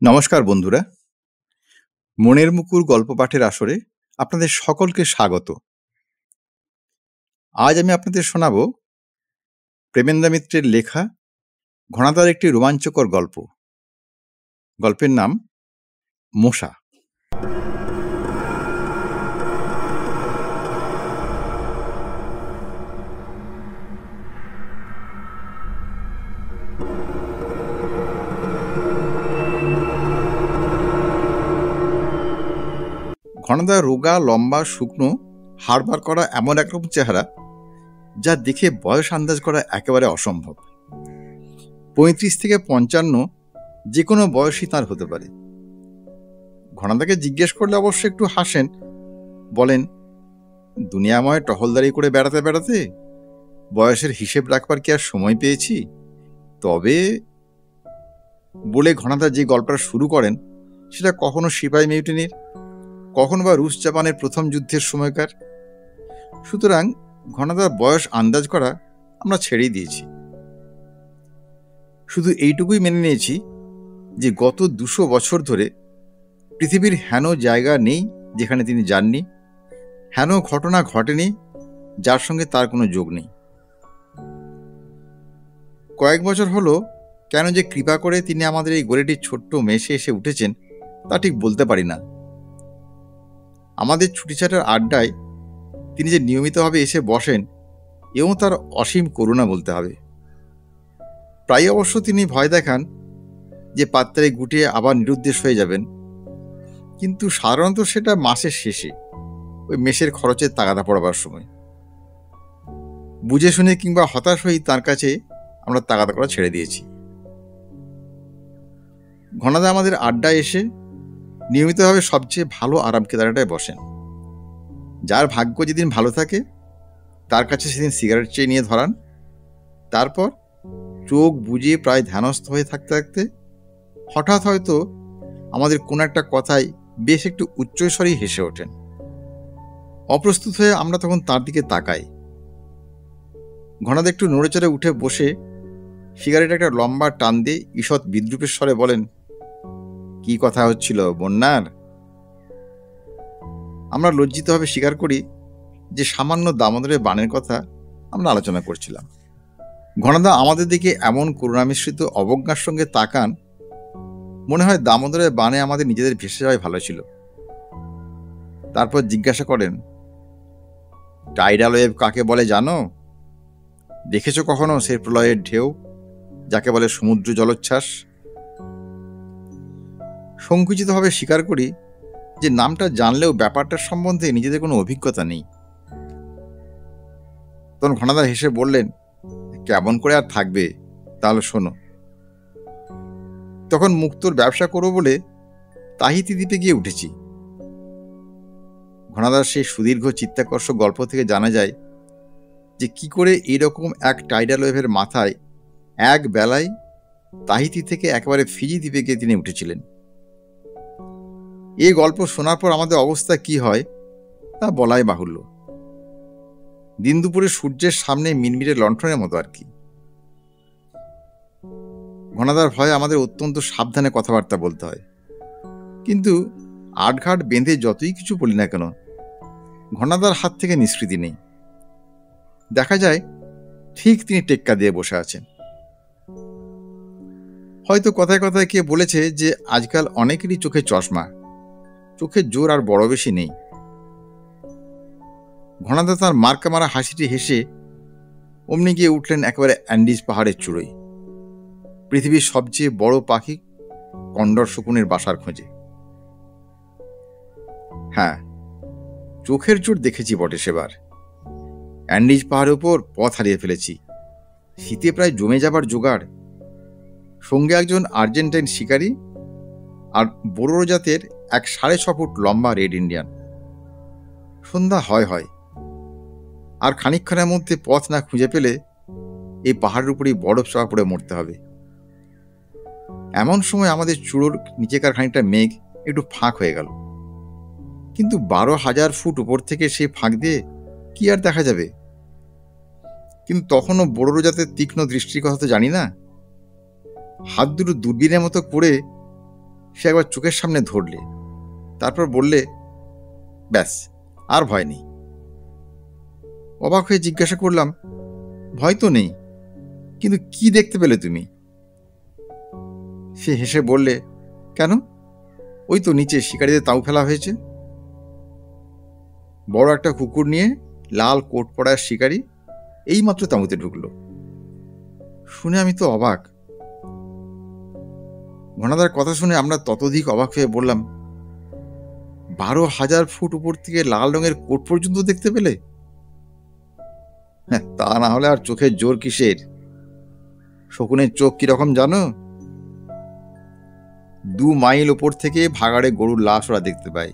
নমস্কার বন্ধুরা, মনের মুকুর গল্প পাঠের আসরে আপনাদের সকলকে স্বাগত। আজ আমি আপনাদের শোনাব প্রেমেন্দ্র মিত্রের লেখা ঘনাদার একটি রোমাঞ্চকর গল্প। গল্পের নাম মশা। ঘনাদা রোগা, লম্বা, শুকনো, হাড়বার করা এমন একরকম চেহারা যা দেখে বয়স আন্দাজ করা একেবারে অসম্ভব। 35 থেকে 55 যে কোনো বয়সই তার হতে পারে। ঘনাদাকে জিজ্ঞেস করলে অবশ্য একটু হাসেন, বলেন, দুনিয়াময় টহলদারি করে বেড়াতে বেড়াতে বয়সের হিসেব রাখবার কি আর সময় পেয়েছি? তবে বলে ঘনাদা যে গল্পটা শুরু করেন সেটা কখনো সিপাহি মিউটিনির, কখনো বা রুশ জাপানের প্রথম যুদ্ধের সময়কার। সুতরাং ঘনাদার বয়স আন্দাজ করা আমরা ছেড়েই দিয়েছি। শুধু এইটুকুই মেনে নিয়েছি যে গত 200 বছর ধরে পৃথিবীর হেন জায়গা নেই যেখানে তিনি যাননি, হেন ঘটনা ঘটেনি যার সঙ্গে তার কোনো যোগ নেই। কয়েক বছর হলো কেন যে কৃপা করে তিনি আমাদের এই গলিটির ছোট্ট মেসে এসে উঠেছেন তা ঠিক বলতে পারি না। আমাদের ছুটিছাটার আড্ডায় তিনি যে নিয়মিতভাবে এসে বসেন এও তার অসীম করুণা বলতে হবে। প্রায় অবশ্য তিনি ভয় দেখান যে পাত্রে গুটিয়ে আবার নিরুদ্দেশ হয়ে যাবেন, কিন্তু সাধারণত সেটা মাসের শেষে, ওই মেসের খরচের তাগাদা পড়াবার সময়। বুঝে শুনে কিংবা হতাশ হয়েই তার কাছে আমরা তাগাদা করা ছেড়ে দিয়েছি। ঘনাদা আমাদের আড্ডায় এসে নিয়মিতভাবে সবচেয়ে ভালো আরাম কেদারাটায় বসেন। যার ভাগ্য যেদিন ভালো থাকে তার কাছে সেদিন সিগারেট চেয়ে নিয়ে ধরান। তারপর চোখ বুজে প্রায় ধ্যানস্থ হয়ে থাকতে থাকতে হঠাৎ হয়তো আমাদের কোন একটা কথায় বেশ একটু উচ্চস্বরেই হেসে ওঠেন। অপ্রস্তুত হয়ে আমরা তখন তার দিকে তাকাই। ঘনাদা একটু নড়েচড়ে উঠে বসে সিগারেট একটা লম্বা টান দিয়ে ঈষৎ বিদ্রূপের স্বরে বলেন, কি কথা হচ্ছিল বন্যার? আমরা লজ্জিতভাবে স্বীকার করি যে সামান্য দামোদরের বানের কথা আমরা আলোচনা করছিলাম। ঘনাদা আমাদের দিকে এমন করুণামিশ্রিত অবজ্ঞার সঙ্গে তাকান, মনে হয় দামোদরের বানে আমাদের নিজেদের ভেসে যাওয়াই ভালো ছিল। তারপর জিজ্ঞাসা করেন, টাইডাল ওয়েভ কাকে বলে জানো? দেখেছো কখনো সেই প্রলয়ের ঢেউ যাকে বলে সমুদ্র জলোচ্ছ্বাস? সংকুচিতভাবে স্বীকার করি যে নামটা জানলেও ব্যাপারটার সম্বন্ধে নিজেদের কোনো অভিজ্ঞতা নেই। তখন ঘনাদা হেসে বললেন, কেমন করে আর থাকবে, তাহলে শোনো। তখন মুক্তোর ব্যবসা করবো বলে তাহিতি দ্বীপে গিয়ে উঠেছি। ঘনাদার সেই সুদীর্ঘ চিত্তাকর্ষক গল্প থেকে জানা যায় যে কি করে এইরকম এক টাইডাল ওয়েভের মাথায় এক বেলায় তাহিতি থেকে একেবারে ফিজি দ্বীপে গিয়ে তিনি উঠেছিলেন। এই গল্প শোনার পর আমাদের অবস্থা কি হয় তা বলাই বাহুল্য। দিন দুপুরে সূর্যের সামনে মিনমিরে লণ্ঠনের মতো আর কি। ঘনাদার ভয়ে আমাদের অত্যন্ত সাবধানে কথাবার্তা বলতে হয়, কিন্তু আটঘাট বেঁধে যতই কিছু বলি না কেন ঘনাদার হাত থেকে নিষ্কৃতি নেই। দেখা যায় ঠিক তিনি টেক্কা দিয়ে বসে আছেন। হয়তো কথায় কথায় কে বলেছে যে আজকাল অনেকেরই চোখে চশমা, চোখের জোর আর বড় বেশি নেই। ঘনাদা তাঁর মার্কা মারা হাসিটি হেসে অমনি গিয়ে উঠলেন একেবারে অ্যান্ডিজ পাহাড়ের চূড়োয়, পৃথিবীর সবচেয়ে বড় পাখি কন্ডর শকুনের বাসার খোঁজে। হ্যাঁ, চোখের জোর দেখেছি বটে সেবার। অ্যান্ডিজ পাহাড়ের উপর পথ হারিয়ে ফেলেছি, শীতে প্রায় জমে যাবার জোগাড়। সঙ্গে একজন আর্জেন্টাইন শিকারী আর বোরো জাতের এক 6.5 ফুট লম্বা রেড ইন্ডিয়ান। সন্ধ্যা হয় আর খানিকক্ষণের মধ্যে পথ না খুঁজে পেলে এই পাহাড়ের উপরেই বরফ চাপা পড়ে মরতে হবে। এমন সময় আমাদের চূড়োর নিচেকার খানিকটা মেঘ একটু ফাঁক হয়ে গেল, কিন্তু 12,000 ফুট উপর থেকে সেই ফাঁক দিয়ে কি আর দেখা যাবে? কিন্তু তখনও বোরো জাতের তীক্ষ্ণ দৃষ্টির কথা তো জানি না। হাত দুটো দূরবীনের মতো করে সে একবার চোখের সামনে ধরলে, তারপর বললে, ব্যাস, আর ভয় নেই। অবাক হয়ে জিজ্ঞাসা করলাম, ভয় তো নেই, কিন্তু কি দেখতে পেলে তুমি? সে হেসে বললে, কেন, ওই তো নিচে শিকারীদের তাঁবু ফেলা হয়েছে। বড় একটা কুকুর নিয়ে লাল কোট পরা শিকারী এইমাত্র তাঁবুতে ঢুকলো। শুনে আমি তো অবাক। ঘনাদার কথা শুনে আমরা ততোধিক অবাক হয়ে বললাম, 12,000 ফুট উপর থেকে লাল রঙের কোট পর্যন্ত দেখতে পেলে? হ্যাঁ, তা না হলে আর চোখের জোর কিসের? শকুনের চোখ কিরকম জানো? 2 মাইল ওপর থেকে ভাগাড়ে গরুর লাশ ওরা দেখতে পায়।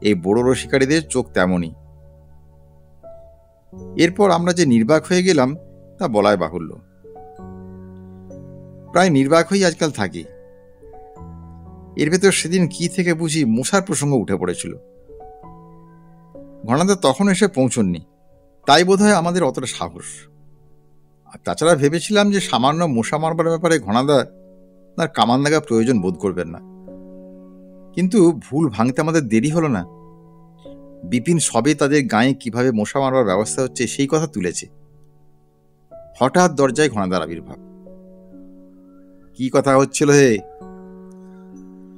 এই বড় শিকারীদের চোখ তেমনই। এরপর আমরা যে নির্বাক হয়ে গেলাম তা বলাই বাহুল্য। প্রায় নির্বাক হয়েই আজকাল থাকি। এর ভেতর সেদিন কি থেকে বুঝি মশার প্রসঙ্গ উঠে পড়েছিল। ঘনাদা তখন এসে পৌঁছননি, তাই বোধহয় আমাদের অতটা সাহস। আর তাছাড়া ভেবেছিলাম যে সামান্য মশা মারবার ব্যাপারে ঘনাদা তার কামান লাগা প্রয়োজন বোধ করবেন না। কিন্তু ভুল ভাঙতে আমাদের দেরি হলো না। বিপিন সবে তাদের গায়ে কিভাবে মশা মারবার ব্যবস্থা হচ্ছে সেই কথা তুলেছে। হঠাৎ দরজায় ঘনাদার আবির্ভাব। কি কথা হচ্ছিল হে?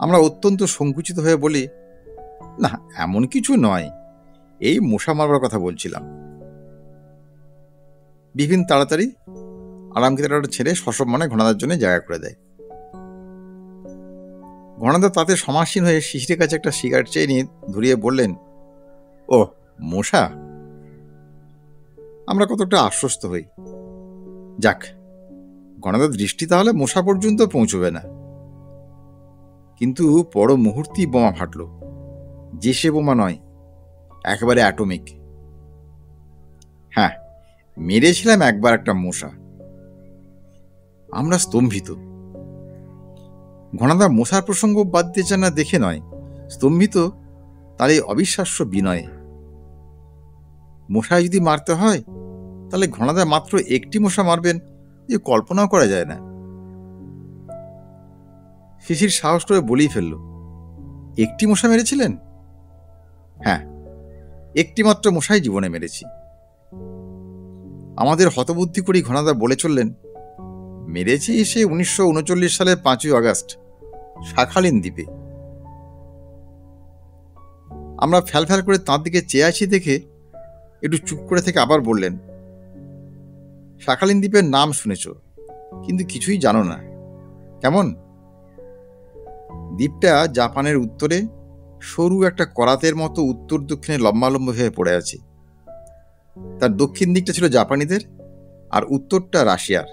আমরা অত্যন্ত সংকুচিত হয়ে বলি, না, এমন কিছু নয়, এই মশা মারবার কথা বলছিলাম। বিপিন তাড়াতাড়ি আরাম কেদারাটা ছেড়ে সসম্মানে ঘনাদার জন্য জায়গা করে দেয়। ঘনাদা তাতে সমাসীন হয়ে শিশিরের কাছে একটা সিগারেট চেয়ে নিয়ে ধরিয়ে বললেন, ও মশা। আমরা কতটা আশ্বস্ত হই। যাক, ঘনাদার দৃষ্টি তাহলে মশা পর্যন্ত পৌঁছবে না। কিন্তু পর মুহূর্তেই বোমা ফাটল। যে সে বোমা নয়, একেবারে অ্যাটমিক। হ্যাঁ, মেরেছিলাম একবার একটা মশা। আমরা স্তম্ভিত। ঘনাদা মশার প্রসঙ্গ বাদ দিতে চান না দেখে নয়, স্তম্ভিত তার এই অবিশ্বাস্য বিনয়ে। মশায় যদি মারতে হয় তাহলে ঘনাদা মাত্র একটি মশা মারবেন, যে কল্পনাও করা যায় না। শিশির সাহস করে বলেই ফেলল, একটি মশা মেরেছিলেন? হ্যাঁ, একটি মাত্র মশাই জীবনে মেরেছি। আমাদের হতবুদ্ধি করি ঘনাদা বলে চললেন, মেরেছি সে 1939 সালের 5ই আগস্ট শাখালিন দ্বীপে। আমরা ফ্যাল করে তাঁর দিকে চেয়ে আছি দেখে একটু চুপ করে থেকে আবার বললেন, শাখালিন দ্বীপের নাম শুনেছ, কিন্তু কিছুই জানো না, কেমন? দ্বীপটা জাপানের উত্তরে সরু একটা করাতের মতো উত্তর দক্ষিণে লম্বালম্ব হয়ে পড়ে আছে। তার দক্ষিণ দিকটা ছিল জাপানিদের আর উত্তরটা রাশিয়ার।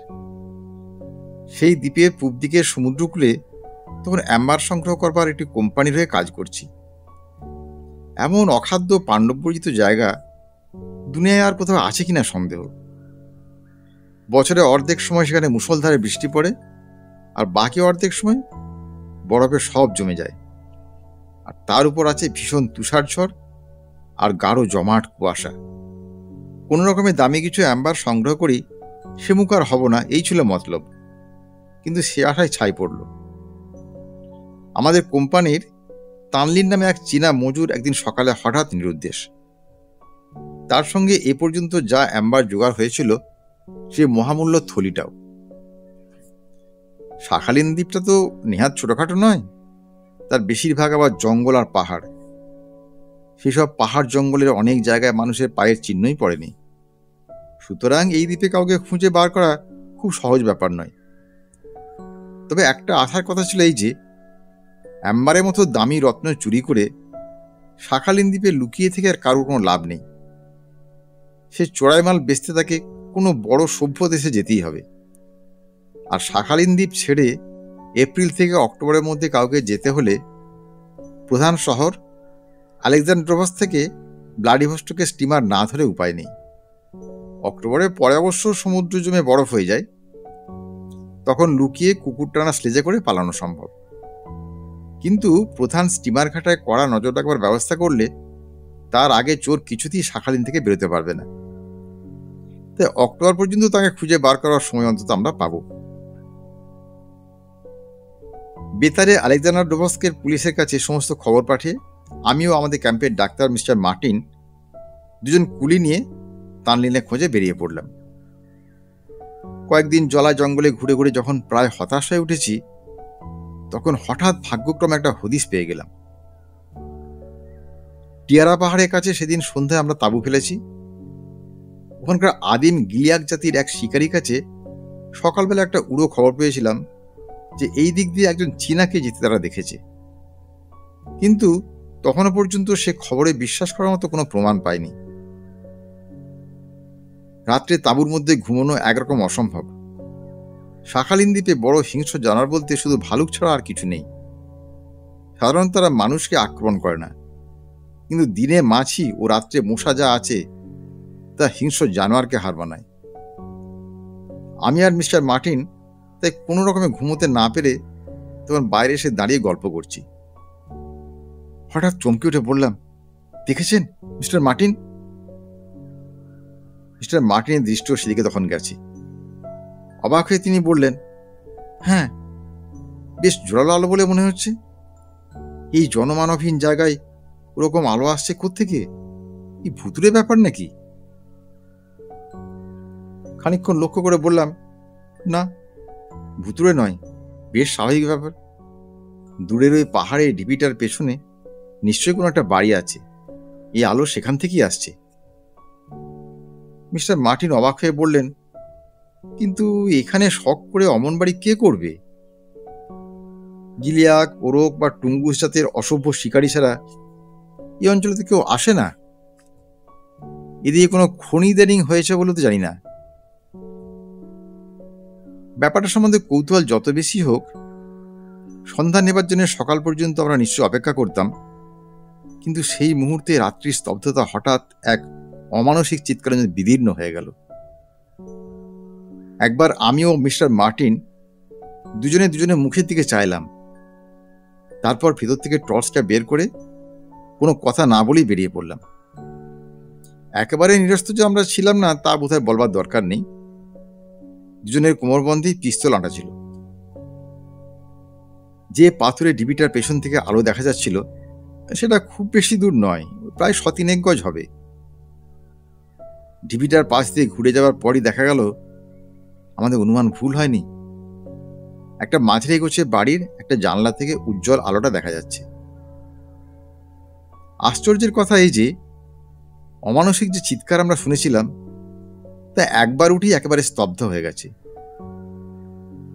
সেই দ্বীপের পূব দিকের সমুদ্রকূলে তখন অ্যাম্বার সংগ্রহ করবার একটি কোম্পানির হয়ে কাজ করছি। এমন অখাদ্য পাণ্ডববর্জিত জায়গা দুনিয়ায় আর কোথাও আছে কিনা সন্দেহ। বছরে অর্ধেক সময় সেখানে মুষলধারে বৃষ্টি পড়ে, আর বাকি অর্ধেক সময় বরফে সব জমে যায়। আর তার উপর আছে ভীষণ তুষার ঝড় আর গাঢ় জমাট কুয়াশা। কোনো রকমের দামি কিছু অ্যাম্বার সংগ্রহ করি, সে মুখ আর হব না, এই ছিল মতলব। কিন্তু সে আশায় ছাই পড়ল। আমাদের কোম্পানির তানলিন নামে এক চীনা মজুর একদিন সকালে হঠাৎ নিরুদ্দেশ। তার সঙ্গে এ পর্যন্ত যা অ্যাম্বার জোগাড় হয়েছিল সে মহামূল্য থলিটাও। শাখালিন দ্বীপটা তো নেহাত ছোটখাটো নয়, তার বেশিরভাগ আবার জঙ্গল আর পাহাড়। সেসব পাহাড় জঙ্গলের অনেক জায়গায় মানুষের পায়ের চিহ্নই পড়েনি। সুতরাং এই দ্বীপে কাউকে খুঁজে বার করা খুব সহজ ব্যাপার নয়। তবে একটা আশার কথা ছিল এই যে, অ্যাম্বারের মতো দামি রত্ন চুরি করে শাখালিন দ্বীপে লুকিয়ে থেকে আর কারোর কোনো লাভ নেই। সে চোরাই মাল বেচতে তাকে কোনো বড় সভ্য দেশে যেতেই হবে। আর শাখালিন দ্বীপ ছেড়ে এপ্রিল থেকে অক্টোবরের মধ্যে কাউকে যেতে হলে প্রধান শহর আলেকজান্ড্রোভাস থেকে ভ্লাদিভস্টকে স্টিমার না ধরে উপায় নেই। অক্টোবরের পরে অবশ্য সমুদ্র জমে বরফ হয়ে যায়, তখন লুকিয়ে কুকুর টানা স্লেজে করে পালানো সম্ভব। কিন্তু প্রধান স্টিমার ঘাটায় কড়া নজর রাখবার ব্যবস্থা করলে তার আগে চোর কিছুতেই শাখালিন থেকে বেরোতে পারবে না। তাই অক্টোবর পর্যন্ত তাকে খুঁজে বার করার সময় অন্তত আমরা পাব। বেতারে আলেকজান্ডার ডোবস্কের পুলিশের কাছে সমস্ত খবর পাঠিয়ে আমিও আমাদের ক্যাম্পের ডাক্তার মিস্টার মার্টিন দুজন কুলি নিয়ে তানলিনের খোঁজে বেরিয়ে পড়লাম। কয়েকদিন জলা জঙ্গলে ঘুরে ঘুরে যখন প্রায় হতাশ হয়ে উঠেছি, তখন হঠাৎ ভাগ্যক্রমে একটা হদিশ পেয়ে গেলাম। টিয়ারা পাহাড়ের কাছে সেদিন সন্ধ্যায় আমরা তাঁবু ফেলেছি। ওখানকার আদিম গিলিয়াক জাতির এক শিকারীর কাছে সকালবেলা একটা উড়ো খবর পেয়েছিলাম যে এই দিক দিয়ে একজন চীনাকে যেতে তারা দেখেছে, কিন্তু তখনও পর্যন্ত সে খবরে বিশ্বাস করার মতো কোনো প্রমাণ পায়নি। রাত্রে তাঁবুর মধ্যে ঘুমানো একরকম অসম্ভব। শাখালিন দ্বীপে বড় হিংস্র জানোয়ার বলতে শুধু ভালুক ছাড়া আর কিছু নেই। সাধারণত তারা মানুষকে আক্রমণ করে না, কিন্তু দিনে মাছি ও রাত্রে মশা যা আছে তা হিংস্র জানোয়ারকে হার মানায়। আমি আর মিস্টার মার্টিন তাই কোনো রকমে ঘুমোতে না পেরে তখন বাইরে এসে দাঁড়িয়ে গল্প করছি। হঠাৎ চমকে উঠে বললাম, দেখেছেন মিস্টার মার্টিন? মিস্টার মার্টিনের দৃষ্টিও সেদিকে তখন গেছে। অবাক হয়ে তিনি বললেন, হ্যাঁ, বেশ জোরালো আলো বলে মনে হচ্ছে। এই জনমানবহীন জায়গায় ওরকম আলো আসছে কোত্থেকে? এই ভুতুরে ব্যাপার নাকি? খানিকক্ষণ লক্ষ্য করে বললাম, না, ভুতুরে নয়, বেশ স্বাভাবিক ব্যাপার। দূরের ওই পাহাড়ে ঢিপিটার পেছনে নিশ্চয়ই কোনো একটা বাড়ি আছে, এই আলো সেখান থেকেই আসছে। মিস্টার মার্টিন অবাক হয়ে বললেন, কিন্তু এখানে শখ করে অমন বাড়ি কে করবে? গিলিয়াক, ওরক বা টুঙ্গুস জাতের অসভ্য শিকারী ছাড়া এই অঞ্চলে তো কেউ আসে না। এদিকে কোনো খনিদারিং হয়েছে বলে তো জানি না। ব্যাপারটা সম্বন্ধে কৌতূহল যত বেশি হোক, সন্ধান নেবার জন্য সকাল পর্যন্ত আমরা নিশ্চয় অপেক্ষা করতাম, কিন্তু সেই মুহূর্তে রাত্রির স্তব্ধতা হঠাৎ এক অমানসিক চিৎকারে বিদীর্ণ হয়ে গেল। একবার আমি ও মিস্টার মার্টিন দুজনে মুখের দিকে চাইলাম, তারপর ভিতর থেকে টর্চটা বের করে কোনো কথা না বলেই বেরিয়ে পড়লাম। একেবারে নিরস্ত যে আমরা ছিলাম না তা বোধহয় বলবার দরকার নেই। দুজনের কোমরবন্ধেই পিস্তল আঁটা ছিল। যে পাথরের ঢিবিটার পেছন থেকে আলো দেখা যাচ্ছিল সেটা খুব বেশি দূর নয়, প্রায় 7-3 গজ হবে। ঢিবিটার পাশ দিয়ে ঘুরে যাওয়ার পরই দেখা গেল আমাদের অনুমান ভুল হয়নি। একটা মাঝারি গোছের বাড়ির একটা জানলা থেকে উজ্জ্বল আলোটা দেখা যাচ্ছে। আশ্চর্যের কথা এই যে অমানসিক যে চিৎকার আমরা শুনেছিলাম তা একবার উঠেই একেবারে স্তব্ধ হয়ে গেছে।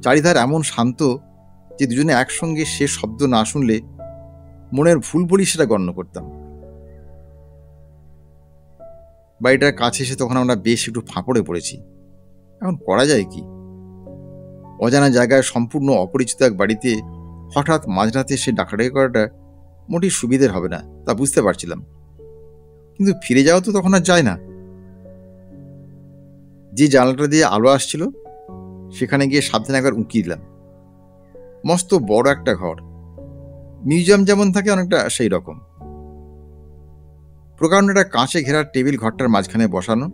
চারিধার এমন শান্ত যে দুজনে একসঙ্গে সে শব্দ না শুনলে মনের ভুল বলি সেটা গণ্য করতাম। বাড়িটার কাছে এসে তখন আমরা বেশ একটু ফাঁপড়ে পড়েছি। এখন করা যায় কি? অজানা জায়গায় সম্পূর্ণ অপরিচিত এক বাড়িতে হঠাৎ মাঝরাতে সে ডাকাডাকি করাটা মোটেই সুবিধের হবে না, তা বুঝতে পারছিলাম, কিন্তু ফিরে যাওয়া তো তখন আর যায় না। যে জানলাটা দিয়ে আলো আসছিল সেখানে গিয়ে সাবধানে একবার উঁকি দিলাম। মস্ত বড় একটা ঘর, মিউজিয়াম যেমন থাকে অনেকটা সেই রকম। প্রকাণ্ড একটা কাঁচে ঘেরা টেবিল ঘরটার মাঝখানে বসানো।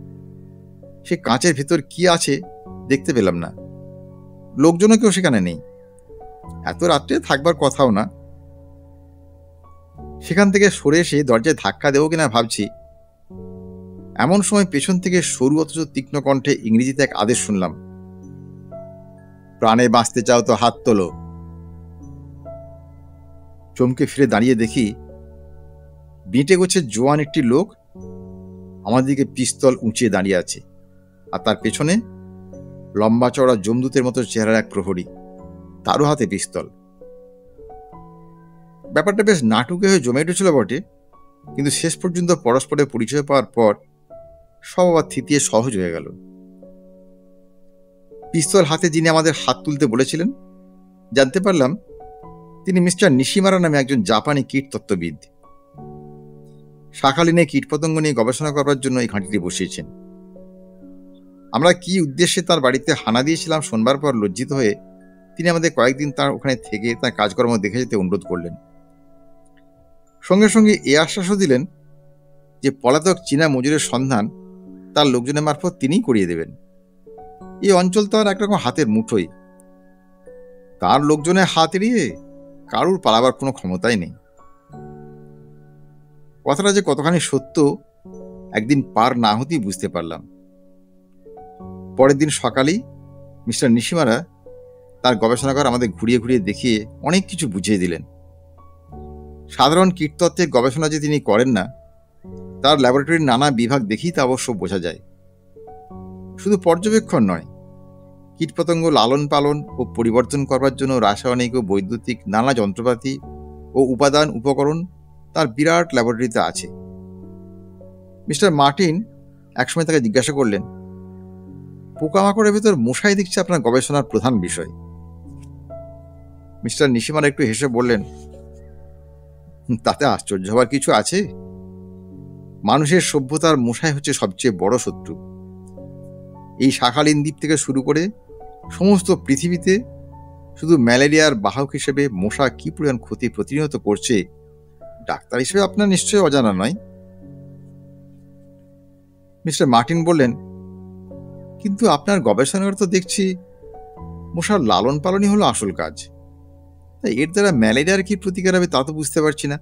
সে কাঁচের ভেতর কি আছে দেখতে পেলাম না। লোকজনও কেউ সেখানে নেই, এত রাত্রে থাকবার কথাও না। সেখান থেকে সরে এসে দরজায় ধাক্কা দেবো কিনা ভাবছি, এমন সময় পেছন থেকে সরু অথচ তীক্ষ্ণ কণ্ঠে ইংরেজিতে এক আদেশ শুনলাম, প্রাণে বাঁচতে চাও তো হাত তোলো। চমকে ফিরে দাঁড়িয়ে দেখি বেঁটে গোছের জোয়ান একটি লোক আমার দিকে পিস্তল উঁচিয়ে দাঁড়িয়ে আছে, আর তার পেছনে লম্বা চওড়া যমদূতের মতো চেহারার এক প্রহরী, তারও হাতে পিস্তল। ব্যাপারটা বেশ নাটুকে হয়ে জমে উঠেছিল বটে, কিন্তু শেষ পর্যন্ত পরস্পরের পরিচয় পাওয়ার পর সব আবার থিতিয়ে সহজ হয়ে গেল। পিস্তল হাতে যিনি আমাদের হাত তুলতে বলেছিলেন জানতে পারলাম তিনি মিস্টার নিশিমারা নামে একজন জাপানি কীটতত্ত্ববিদ। শাখালিনে কীটপতঙ্গ নিয়ে গবেষণা করবার জন্য এই ঘাঁটিটি বসিয়েছেন। আমরা কি উদ্দেশ্যে তার বাড়িতে হানা দিয়েছিলাম শোনবার পর লজ্জিত হয়ে তিনি আমাদের কয়েকদিন তার ওখানে থেকে তার কাজকর্ম দেখে যেতে অনুরোধ করলেন। সঙ্গে সঙ্গে এ আশ্বাসও দিলেন যে পলাতক চীনা মজুরের সন্ধান তার লোকজনের মারফত তিনিই করিয়ে দেবেন। এই অঞ্চল তো আর একরকম হাতের মুঠোই, তার লোকজনের হাত এড়িয়ে কারুর পালাবার কোনো ক্ষমতাই নেই। কথাটা যে কতখানি সত্য একদিন পার না হতেই বুঝতে পারলাম। পরের দিন সকালেই মিস্টার নিশিমারা তার গবেষণাগার আমাদের ঘুরিয়ে ঘুরিয়ে দেখিয়ে অনেক কিছু বুঝিয়ে দিলেন। সাধারণ কীটতত্ত্বের গবেষণা যে তিনি করেন না, তার ল্যাবরেটরির নানা বিভাগ দেখেই তা অবশ্য বোঝা যায়। শুধু পর্যবেক্ষণ নয়, কীটপতঙ্গ লালন পালন ও পরিবর্তন করবার জন্য রাসায়নিক ও বৈদ্যুতিক নানা যন্ত্রপাতি ও উপাদান উপকরণ তার বিরাট ল্যাবরেটরিতে আছে। মিস্টার মার্টিন একসময় তাকে জিজ্ঞাসা করলেন, পোকামাকড়ের ভেতর মশাই দেখছে আপনার গবেষণার প্রধান বিষয়। মিস্টার নিশিমারা একটু হেসে বললেন, তাতে আশ্চর্য হওয়ার কিছু আছে? মানুষের সভ্যতার মশাই হচ্ছে সবচেয়ে বড় শত্রু। এই শাখালিন দ্বীপ থেকে শুরু করে সমস্ত পৃথিবীতে শুধু ম্যালেরিয়ার বাহক হিসেবে মশা কি পরিমাণ ক্ষতি প্রতিনিয়ত করছে, ডাক্তার হিসেবে আপনার নিশ্চয়ই অজানা নয়। মিস্টার মার্টিন বললেন, কিন্তু আপনার গবেষণাগার তো দেখছি মশার লালন পালনই হলো আসল কাজ, তাই এর দ্বারা ম্যালেরিয়ার কি প্রতিকার হবে তা তো বুঝতে পারছি না।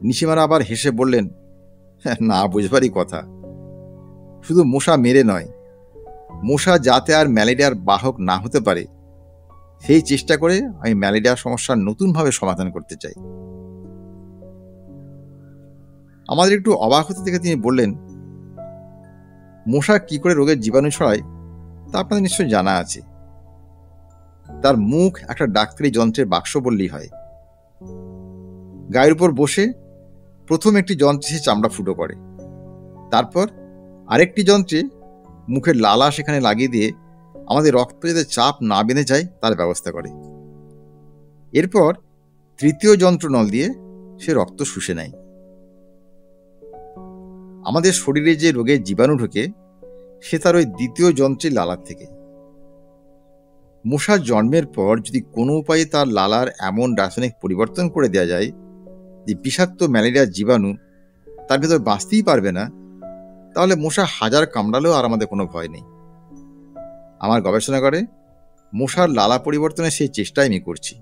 নিশিমারা আবার হেসে বললেন, না বুঝবারই কথা। শুধু মশা মেরে নয়, মশা যাতে আর ম্যালেরিয়ার বাহক না হতে পারে সেই চেষ্টা করে আমি ম্যালেরিয়া সমস্যার নতুনভাবে সমাধান করতে চাই। আমাদের একটু অবাক হতে দেখে তিনি বললেন, মশা কি করে রোগের জীবাণু ছড়ায় তা আপনাদের নিশ্চয়ই জানা আছে। তার মুখ একটা ডাক্তারি যন্ত্রের বাক্স বললেই হয়। গায়ের উপর বসে প্রথম একটি যন্ত্রে সে চামড়া ফুটো করে, তারপর আরেকটি যন্ত্রে মুখের লালা সেখানে লাগিয়ে দিয়ে আমাদের রক্ত যাতে চাপ না বেঁধে যায় তার ব্যবস্থা করে। এরপর তৃতীয় যন্ত্র নল দিয়ে সে রক্ত শুষে নেয়। আমাদের শরীরে যে রোগের জীবাণু ঢোকে সে তার ওই দ্বিতীয় যন্ত্রের লালার থেকে। মশার জন্মের পর যদি কোনো উপায়ে তার লালার এমন রাসায়নিক পরিবর্তন করে দেওয়া যায় যে বিষাক্ত ম্যালেরিয়ার জীবাণু তার ভেতর বাঁচতেই পারবে না, তাহলে মশা হাজার কামড়ালেও আর আমাদের কোনো ভয় নেই। আমার গবেষণাগারে মশার লালা পরিবর্তনের সেই চেষ্টাই আমি করছি।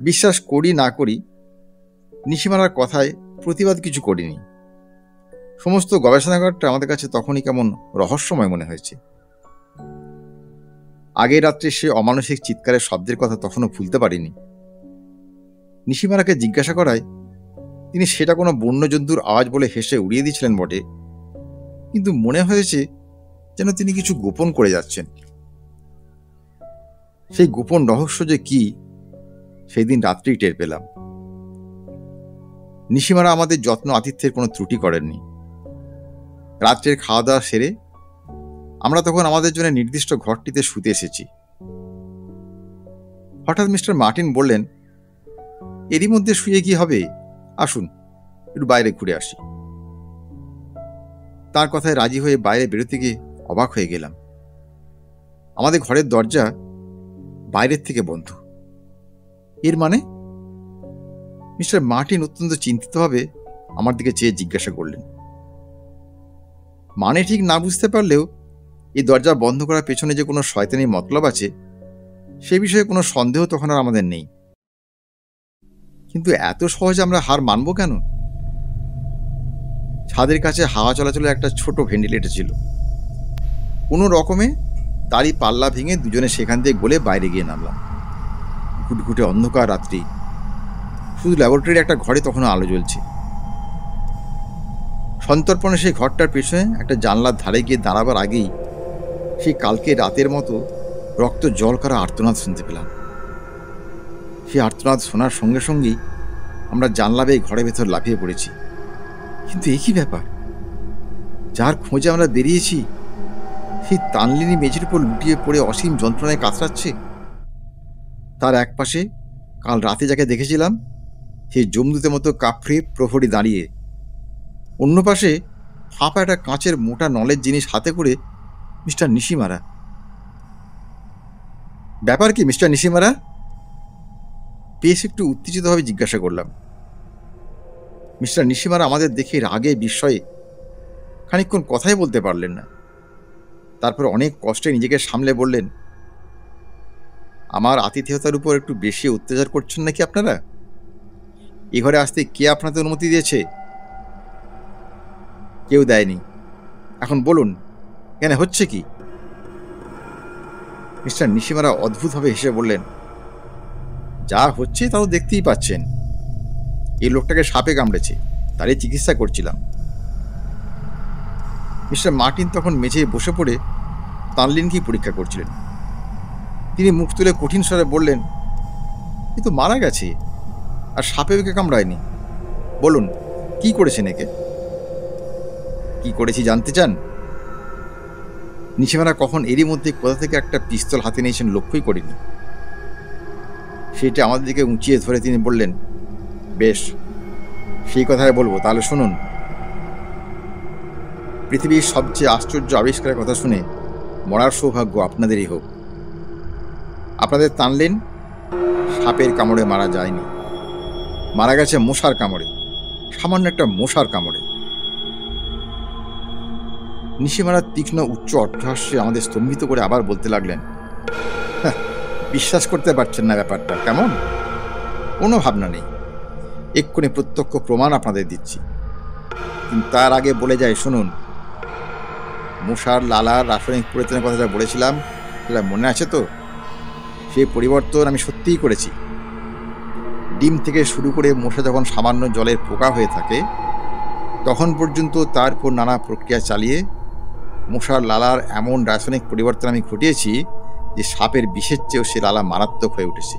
বিশ্বাস করি না করি, নিশিমারার কথায় প্রতিবাদ কিছু করিনি। সমস্ত গবেষণাগারটা আমাদের কাছে তখনই কেমন রহস্যময় মনে হয়েছে। আগের রাত্রে সে অমানসিক চিৎকারের শব্দের কথা তখনও ভুলতে পারিনি। নিশিমারাকে জিজ্ঞাসা করায় তিনি সেটা কোনো বন্য জন্তুর আওয়াজ বলে হেসে উড়িয়ে দিয়েছিলেন বটে, কিন্তু মনে হয়েছে যেন তিনি কিছু গোপন করে যাচ্ছেন। সেই গোপন রহস্য যে কি, সেই দিন রাত্রেই টের পেলাম। নিশিমারা আমাদের যত্ন আতিথ্যের কোনো ত্রুটি করেননি। রাত্রের খাওয়া দাওয়া সেরে আমরা তখন আমাদের জন্য নির্দিষ্ট ঘরটিতে শুতে এসেছি। হঠাৎ মিস্টার মার্টিন বললেন, এরই মধ্যে শুয়ে কি হবে, আসুন একটু বাইরে ঘুরে আসি। তার কথায় রাজি হয়ে বাইরে বেরোতে গিয়ে অবাক হয়ে গেলাম। আমাদের ঘরের দরজা বাইরের থেকে বন্ধ। এর মানে? মিস্টার মার্টিন অত্যন্ত চিন্তিতভাবে আমার দিকে চেয়ে জিজ্ঞাসা করলেন। মানে ঠিক না বুঝতে পারলেও এই দরজা বন্ধ করার পেছনে যে কোনো শয়তানি মতলব আছে সে বিষয়ে কোনো সন্দেহ তখন আর আমাদের নেই। কিন্তু এত সহজে আমরা হার মানব কেন? ছাদের কাছে হাওয়া চলাচলের একটা ছোট ভেন্টিলেটর ছিল। কোনো রকমে তারই পাল্লা ভেঙে দুজনে সেখান থেকে গলে বাইরে গিয়ে নামলাম। ঘুটঘুটে অন্ধকার রাত্রি, শুধু ল্যাবরেটরির একটা ঘরে তখনও আলো জ্বলছে। সন্তর্পণে সেই ঘরটার পেছনে একটা জানলার ধারে গিয়ে দাঁড়াবার আগেই সেই কালকে রাতের মতো রক্ত জল করা আর্তনাদ শুনতে পেলাম। সেই আর্তনাদ শোনার সঙ্গে সঙ্গেই আমরা জানলা বেয়ে ঘরের ভেতর লাফিয়ে পড়েছি। কিন্তু এই কি ব্যাপার? যার খোঁজে আমরা বেরিয়েছি সেই তানলিনী মেঝের উপর লুটিয়ে পড়ে অসীম যন্ত্রণায় কাতরাচ্ছে। তার এক পাশে কাল রাতে যাকে দেখেছিলাম সেই জমদূতের মতো কাফ্রে প্রহরী দাঁড়িয়ে, অন্য পাশে ফাঁপা একটা কাঁচের মোটা নলের জিনিস হাতে করে মিস্টার নিশিমারা। ব্যাপার কি মিস্টার নিশিমারা? বেশ একটু উত্তেজিতভাবে জিজ্ঞাসা করলাম। মিস্টার নিশিমারা আমাদের দেখে রাগে বিস্ময়ে খানিকক্ষণ কথাই বলতে পারলেন না। তারপর অনেক কষ্টে নিজেকে সামলে বললেন, আমার আতিথেয়তার উপর একটু বেশি অত্যাচার করছেন নাকি আপনারা? এ ঘরে আসতে কে আপনাদের অনুমতি দিয়েছে? কেউ দেয়নি। এখন বলুন, এখানে হচ্ছে কি? মিস্টার নিশিমারা অদ্ভুতভাবে হেসে বললেন, যা হচ্ছে তা তো দেখতেই পাচ্ছেন। এই লোকটাকে সাপে কামড়েছে, তারই চিকিৎসা করছিলাম। মিস্টার মার্টিন তখন মেঝেয় বসে পড়ে তানলিনকেই পরীক্ষা করছিলেন। তিনি মুখ তুলে কঠিন স্বরে বললেন, এ তো মারা গেছে, আর সাপে ওকে কামড়ায়নি। বলুন, কি করেছেন একে? কি করেছি জানতে চান? নিশিমারা কখন এরই মধ্যে কোথা থেকে একটা পিস্তল হাতে নিয়েছেন লক্ষ্যই করিনি। সেটা আমাদের দিকে উঁচিয়ে ধরে তিনি বললেন, বেশ, সেই কথাই বলবো, তাহলে শুনুন। পৃথিবীর সবচেয়ে আশ্চর্য আবিষ্কারের কথা শুনে মরার সৌভাগ্য আপনাদেরই হোক। আপনাদের তানলেন সাপের কামড়ে মারা যায়নি, মারা গেছে মশার কামড়ে, সামান্য একটা মশার কামড়ে। নিশিমারা তীক্ষ্ণ উচ্চ অট্টহাস্যে আমাদের স্তম্ভিত করে আবার বলতে লাগলেন, "হ্যাঁ, বিশ্বাস করতে পারছেন না ব্যাপারটা, কেমন? কোনো ভাবনা নেই, এক্ষুনি প্রত্যক্ষ প্রমাণ আপনাদের দিচ্ছি। কিন্তু তার আগে বলে যাই, শুনুন। মশার লালার রাসায়নিক পরিবর্তনের কথা যা বলেছিলাম, সেটা মনে আছে তো? সেই পরিবর্তন আমি সত্যিই করেছি। ডিম থেকে শুরু করে মশা যখন সামান্য জলের পোকা হয়ে থাকে, তখন পর্যন্ত তার উপর নানা প্রক্রিয়া চালিয়ে মশার লালার এমন রাসায়নিক পরিবর্তন আমি ঘটিয়েছি যে সাপের বিষের চেয়েও সে লালা মারাত্মক হয়ে উঠেছে।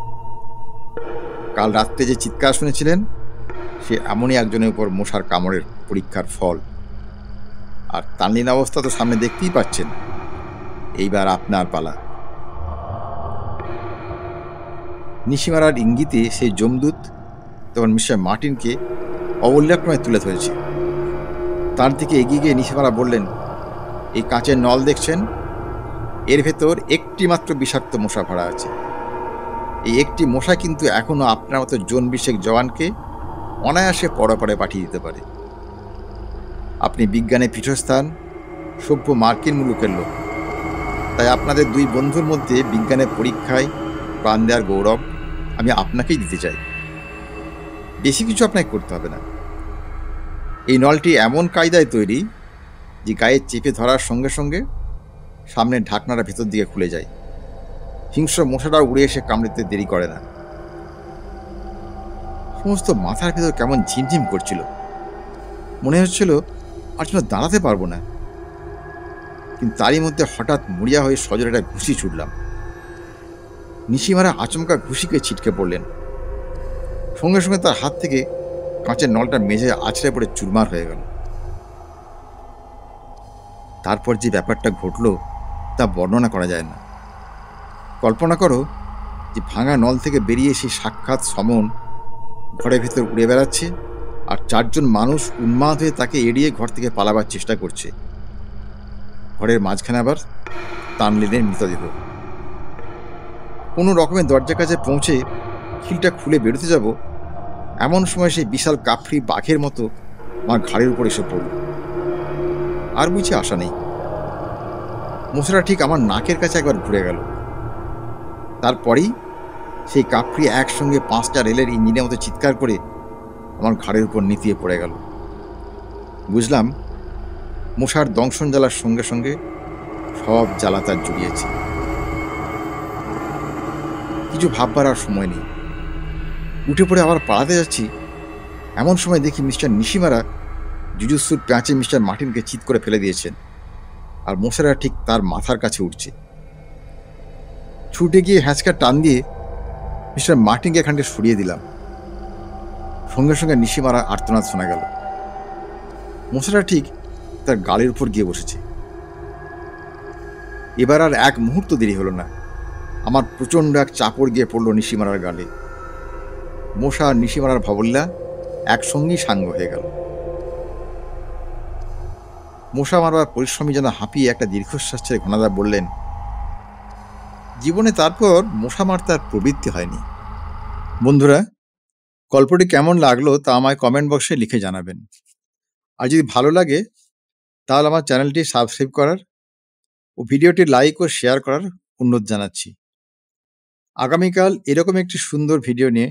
কাল রাত্রে যে চিৎকার শুনেছিলেন, সে এমনই একজনের উপর মশার কামড়ের পরীক্ষার ফল। আর তানলিন অবস্থা তো সামনে দেখতেই পাচ্ছেন। এইবার আপনার পালা। নিশিমারার ইঙ্গিতে সেই যমদূত তখন মিস্টার মার্টিনকে অবল্যাক্রমে তুলে ধরেছে। তার দিকে এগিয়ে গিয়ে নিশিমারা বললেন, এই কাঁচের নল দেখছেন? এর ভেতর একটি মাত্র বিষাক্ত মশা ভরা আছে। এই একটি মশা কিন্তু এখনো আপনার মতো জন বিশেক জওয়ানকে অনায়াসে পরপারে পাঠিয়ে দিতে পারে। আপনি বিজ্ঞানের পীঠস্থান, সভ্য মার্কিন মুলুকের লোক, তাই আপনাদের দুই বন্ধুর মধ্যে বিজ্ঞানের পরীক্ষায় প্রাণ দেওয়ার গৌরব আমি আপনাকেই দিতে চাই। বেশি কিছু আপনাকে করতে হবে না। এই নলটি এমন কায়দায় তৈরি যে গায়ে চেপে ধরার সঙ্গে সঙ্গে সামনের ঢাকনাটা ভেতর দিকে খুলে যায়। হিংস্র মশাটাও উড়ে এসে কামড়েতে দেরি করে না। সমস্ত মাথার ভেতর কেমন ঝিমঝিম করছিল। মনে হচ্ছিল আর যেন দাঁড়াতে পারবো না। কিন্তু তারই মধ্যে হঠাৎ মরিয়া হয়ে সজোরে একটা ঘুষি ছুটলাম। নিশিমারা আচমকা ঘুষিকে ছিটকে পড়লেন। সঙ্গে সঙ্গে তার হাত থেকে কাঁচের নলটা মেঝে আছড়ে পড়ে চুরমার হয়ে গেল। তারপর যে ব্যাপারটা ঘটল তা বর্ণনা করা যায় না। কল্পনা করো যে ভাঙা নল থেকে বেরিয়ে সেই সাক্ষাৎ সমন ঘরের ভেতর উড়ে বেড়াচ্ছে, আর চারজন মানুষ উন্মাদ হয়ে তাকে এড়িয়ে ঘর থেকে পালাবার চেষ্টা করছে। ঘরের মাঝখানে আবার তানলিনের মৃতদেহ। কোনো রকমের দরজার কাছে পৌঁছে খিলটা খুলে বেরোতে যাব, এমন সময় সেই বিশাল কাফরি বাঘের মতো আমার ঘাড়ের উপর এসে পড়ল। আর বুঝে আশা নেই। মশাটা ঠিক আমার নাকের কাছে একবার ঘুরে গেল। তারপরেই সেই কাফরি একসঙ্গে 5টা রেলের ইঞ্জিনের মতো চিৎকার করে আমার ঘাড়ের উপর নিতিয়ে পড়ে গেল। বুঝলাম মশার দংশন জ্বালার সঙ্গে সঙ্গে সব জ্বালা তার জুড়িয়েছে। কিছু ভাববার আর সময় নেই। উঠে পড়ে আবার পালাতে যাচ্ছি, এমন সময় দেখি মিস্টার নিশিমারা জুজুৎসুর প্যাঁচে মিস্টার মার্টিনকে চিৎ করে ফেলে দিয়েছেন, আর মশারা ঠিক তার মাথার কাছে উঠছে। ছুটে গিয়ে হ্যাঁচকা টান দিয়ে মিস্টার মার্টিনকে এখানটা সরিয়ে দিলাম। সঙ্গে সঙ্গে নিশিমারা আর্তনাদ শোনা গেল। মশারা ঠিক তার গালের উপর গিয়ে বসেছে। এবার আর এক মুহূর্ত দেরি হলো না। আমার প্রচণ্ড এক চাপড় গিয়ে পড়ল নিশিমারার গালে। মশা আর নিশিমারার ভাবল্যা একসঙ্গেই সাঙ্গ হয়ে গেল। মশা মারবার পরিশ্রমী যেন হাঁপিয়ে একটা দীর্ঘশ্বাস ছেড়ে ঘনাদা বললেন, জীবনে তারপর মশা মারতে আর প্রবৃত্তি হয়নি। বন্ধুরা, গল্পটি কেমন লাগলো তা আমায় কমেন্ট বক্সে লিখে জানাবেন। আর যদি ভালো লাগে তাহলে আমার চ্যানেলটি সাবস্ক্রাইব করার ও ভিডিওটি লাইক ও শেয়ার করার অনুরোধ জানাচ্ছি। আগামীকাল এরকম একটি সুন্দর ভিডিও নিয়ে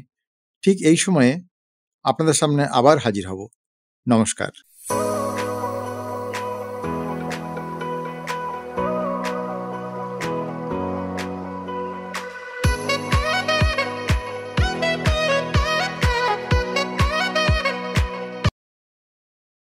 ঠিক এই সময়ে আপনাদের সামনে আবার হাজির হব। নমস্কার।